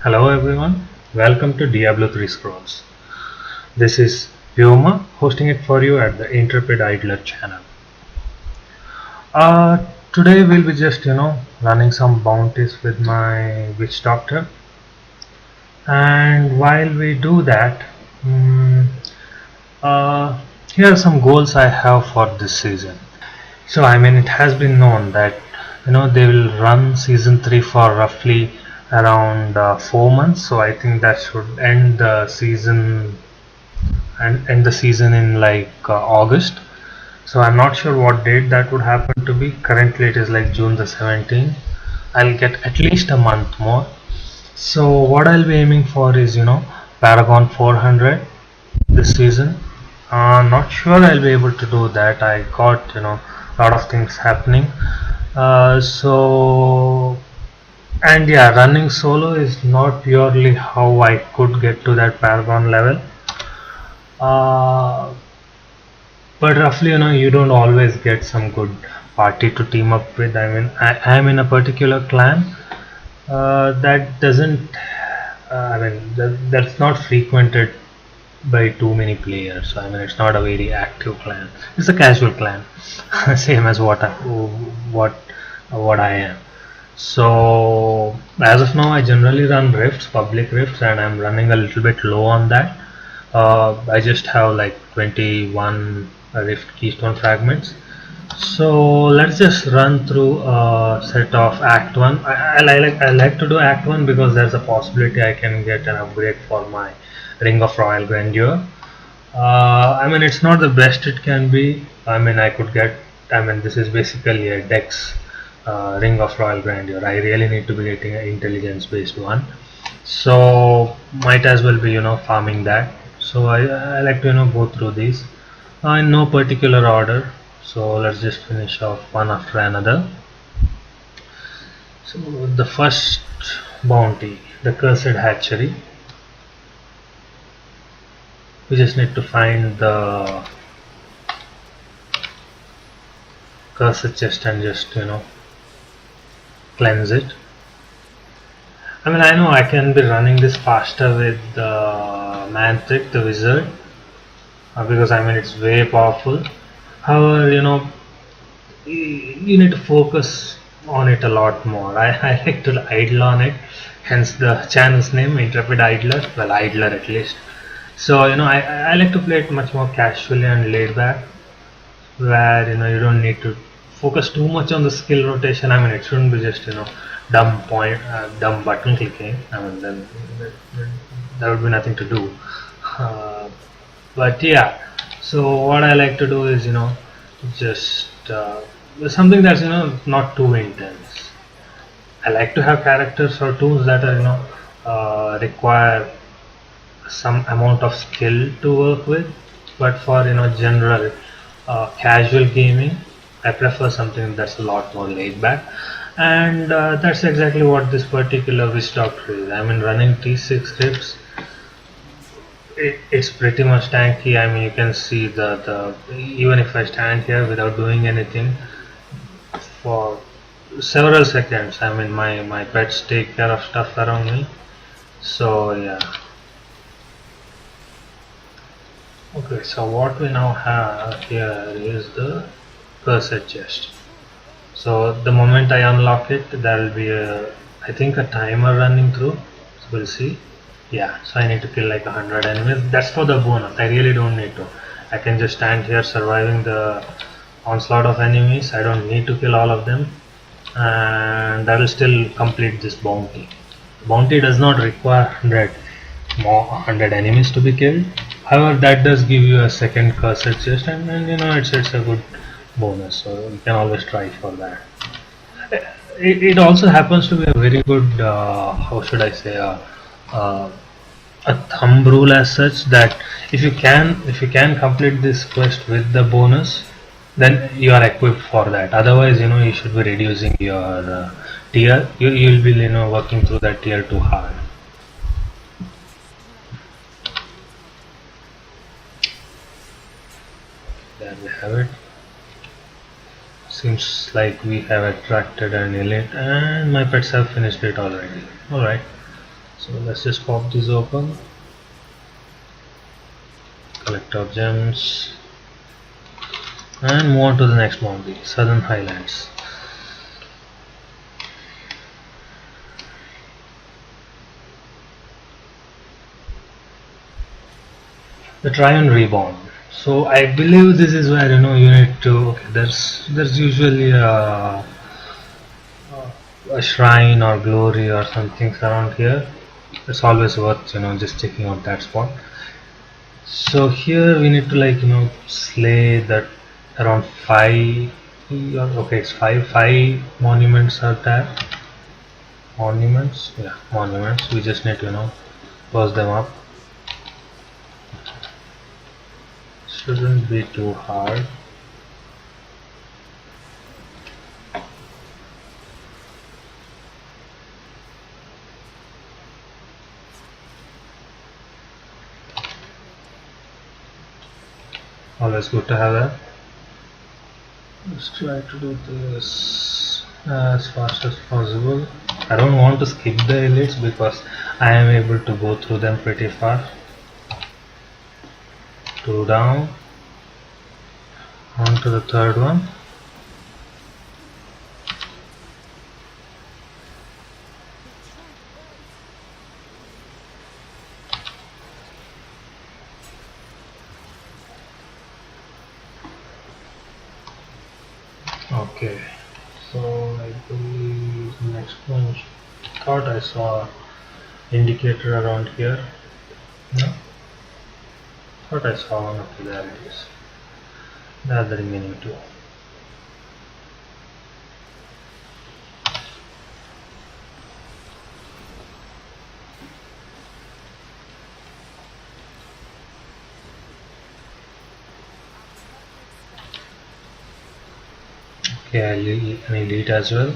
Hello everyone, welcome to Diablo 3 Scrolls. This is Vyoma hosting it for you at the Intrepid Idler channel. Today we'll be just running some bounties with my witch doctor, and while we do that, here are some goals I have for this season. So it has been known that they will run season 3 for roughly around 4 months, so I think that should end the season and end the season in August. So I'm not sure what date that would happen to be. Currently it is like June the 17th. I'll get at least a month more. So what I'll be aiming for is Paragon 400 this season. Not sure I'll be able to do that. I got a lot of things happening. And yeah, running solo is not purely how I could get to that Paragon level. But roughly you don't always get some good party to team up with. I am in a particular clan that doesn't that's not frequented by too many players. So it's not a very active clan, it's a casual clan. Same as what I am. So as of now I generally run rifts, public rifts, and I'm running a little bit low on that. I just have like 21 Rift Keystone fragments. So let's just run through a set of Act 1. I like to do Act 1 because there's a possibility I can get an upgrade for my Ring of Royal Grandeur. It's not the best it can be. I could get, this is basically a Dex Ring of Royal Grandeur. I really need to be getting an intelligence based one. So might as well be farming that. So I like to go through these in no particular order. So let's just finish off one after another. So the first bounty, the Cursed Hatchery. We just need to find the cursed chest and just cleanse it. I know I can be running this faster with the Mantric, the wizard, because it's way powerful. However, you need to focus on it a lot more. I like to idle on it, hence the channel's name, Intrepid Idler. Well, idler at least. So I like to play it much more casually and laid back, where you don't need to focus too much on the skill rotation. It shouldn't be just dumb button clicking. Then there would be nothing to do. But yeah, so what I like to do is just something that's not too intense. I like to have characters or tools that are require some amount of skill to work with, but for general casual gaming I prefer something that's a lot more laid back, and that's exactly what this particular witch doctor is. Running T6 rifts, it's pretty much tanky. You can see the even if I stand here without doing anything for several seconds, my pets take care of stuff around me. So yeah. Okay, so what we now have here is the cursed chest. So the moment I unlock it, there will be I think a timer running through. So we'll see. Yeah, so I need to kill like 100 enemies. That's for the bonus. I really don't need to. I can just stand here surviving the onslaught of enemies. I don't need to kill all of them, and that will still complete this bounty. The bounty does not require 100 enemies to be killed. However, that does give you a second cursed chest, and it's a good bonus. So you can always try for that. It also happens to be a very good how should I say a thumb rule as such, that if you can complete this quest with the bonus, then you are equipped for that. Otherwise you should be reducing your tier. You'll be working through that tier too hard. There we have it. Seems like we have attracted an elite, and my pets have finished it already. Alright. So let's just pop these open, collect our gems, and move on to the next bounty, Southern Highlands. The try and reborn. So I believe this is where you need to. Okay, there's usually a shrine or glory or something around here. It's always worth just checking out that spot. So here we need to slay that around five. Okay, it's five monuments are there. Monuments, yeah, monuments. We just need to close them up. Shouldn't be too hard. Always good to have that. Let's try to do this as fast as possible. I don't want to skip the elites because I am able to go through them pretty far. 2 down. On to the third one. Okay, so I believe next one. Thought I saw indicator around here. No, thought I saw one. Okay, there it is. There are the remaining two. Okay, I'll leave an elite as well.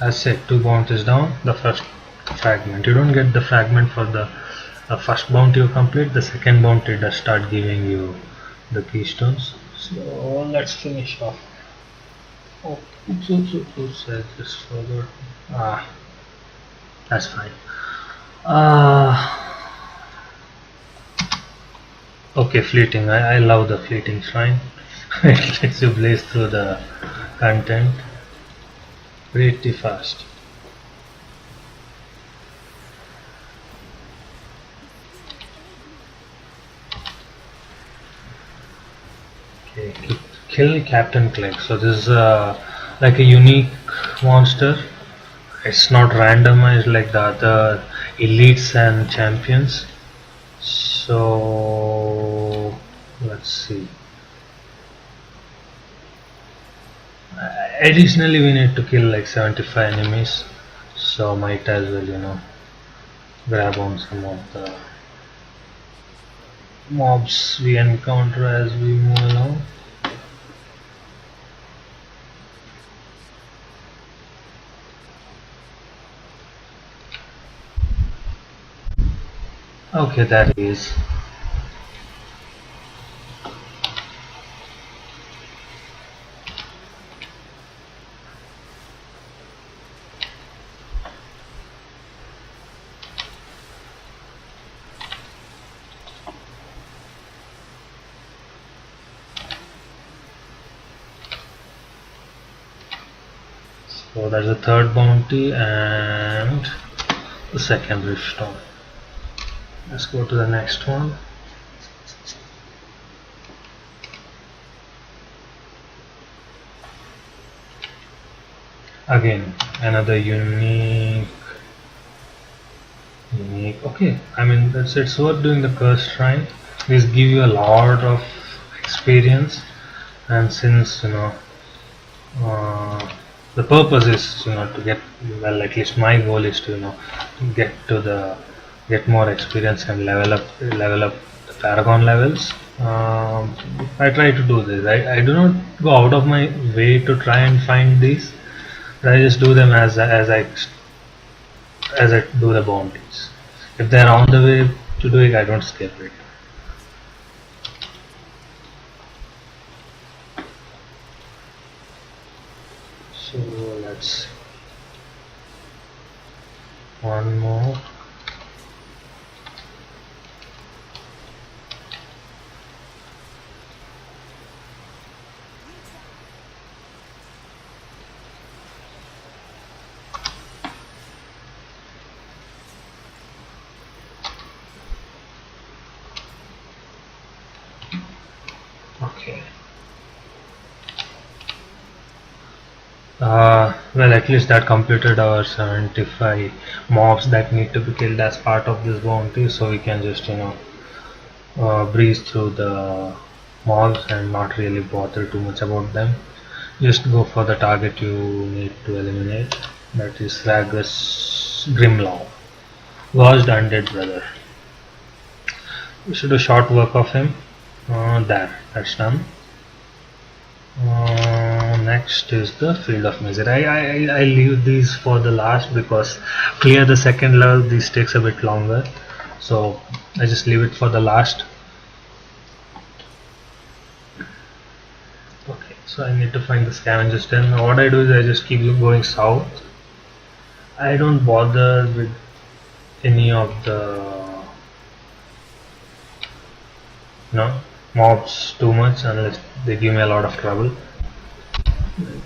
As said, 2 bounties down. The first fragment. You don't get the fragment for the first bounty you complete. The second bounty does start giving you the keystones. So let's finish off. Oh, oops, I just forgot. That's fine. Okay, fleeting. I love the fleeting shrine. It lets you blaze through the content pretty fast. Okay, kill Captain Clegg. So this is like a unique monster. It's not randomized like the other elites and champions. So let's see. Additionally, we need to kill like 75 enemies, so might as well grab on some of the mobs we encounter as we move along. Okay, that is. So that's the third bounty and the second Rift Stone. Let's go to the next one. Again, another unique. Okay, I mean it's worth doing the curse shrine. These give you a lot of experience, and since the purpose is to get, well, at least my goal is to get more experience and level up the paragon levels. Um, I try to do this. I do not go out of my way to try and find these, but I just do them as I do the bounties. If they're on the way to do it, I don't skip it. So let's see. One more. Okay. Well, at least that completed our 75 mobs that need to be killed as part of this bounty, so we can just breeze through the mobs and not really bother too much about them. Just go for the target you need to eliminate. That is Ragus Grimlaw, Ghost Undead Brother. We should do short work of him. That's done. Next is the Field of Misery. I leave these for the last because clear the second level this takes a bit longer, so I just leave it for the last. Okay, so I need to find the scavengers den. What I do is I just keep going south. I don't bother with any of the mobs too much unless they give me a lot of trouble.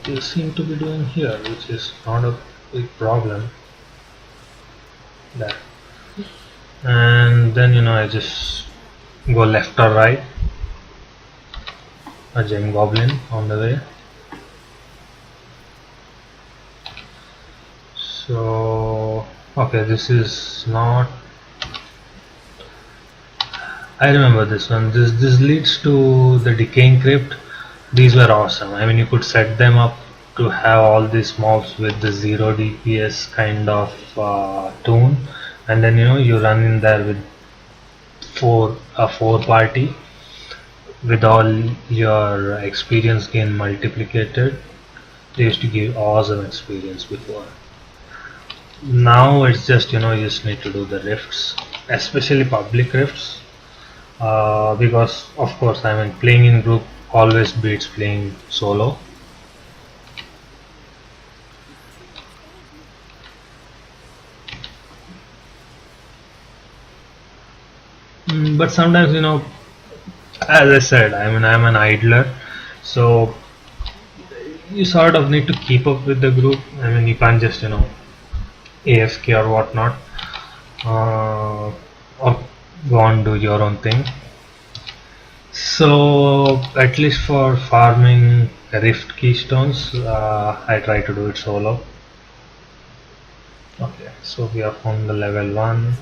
They seem to be doing here, which is not a big problem. There. And then I just go left or right. A gem goblin on the way. So okay, this is not. I remember this one. This leads to the decaying crypt. These were awesome. I mean, you could set them up to have all these mobs with the 0 DPS kind of tune, and then you run in there with a four party with all your experience gain multiplicated. They used to give awesome experience before. Now it's just you just need to do the rifts, especially public rifts, because of course I mean playing in group always beats playing solo. But sometimes as I said, I mean I'm an idler, so you sort of need to keep up with the group. I mean you can't just AFK or whatnot, or go on do your own thing. So at least for farming Rift Keystones, I try to do it solo. Okay, so we have found the level 1.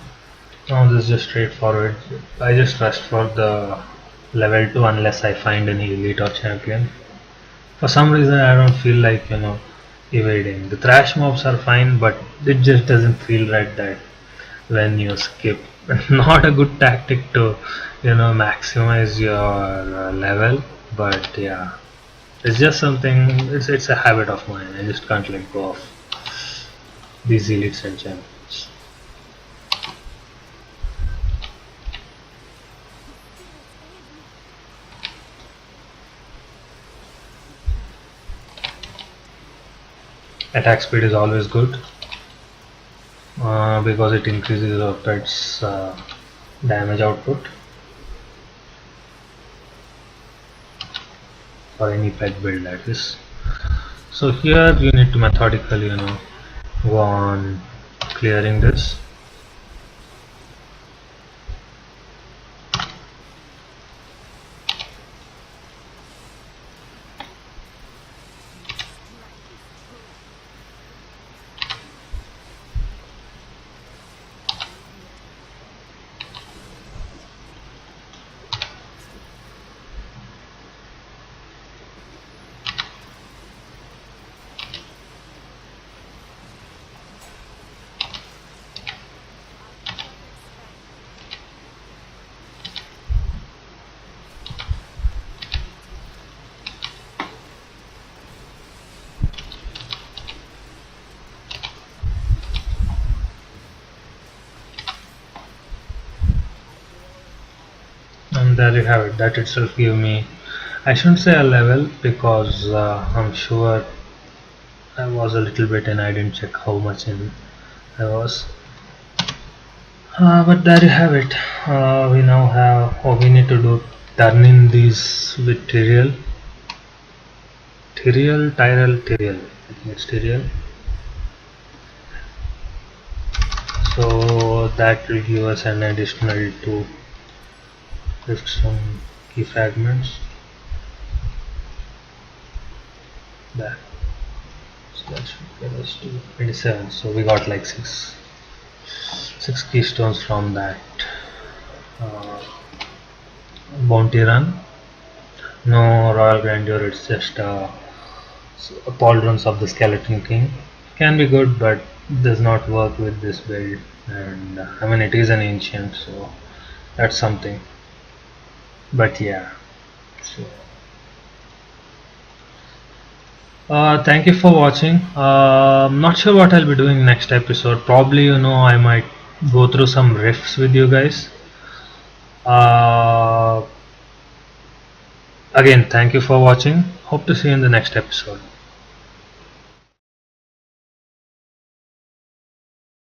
Now this is just straightforward. I just rushed for the level 2 unless I find any elite or champion. For some reason I don't feel like evading. The thrash mobs are fine, but it just doesn't feel right that when you skip. Not a good tactic to maximize your level, but yeah, it's just something. It's a habit of mine. I just can't let go of these elites and champions. Attack speed is always good because it increases your pet's damage output for any pet build, that is. So here you need to methodically go on clearing this. and there you have it. That itself give me, I shouldn't say a level, because I'm sure I was a little bit and I didn't check how much in I was. But there you have it. We now have, we need to do turn in these with Tyrael. Tyrael. I think it's Tyrael. So that will give us an additional 2 Rift some key fragments. There. So that should get us to 27. So we got like 6 keystones from that bounty run. No royal grandeur, it's just pauldrons of the skeleton king. Can be good, but does not work with this build, and I mean it is an ancient, so that's something. But yeah, so thank you for watching. I'm not sure what I'll be doing next episode. Probably, I might go through some rifts with you guys. Again, thank you for watching. Hope to see you in the next episode.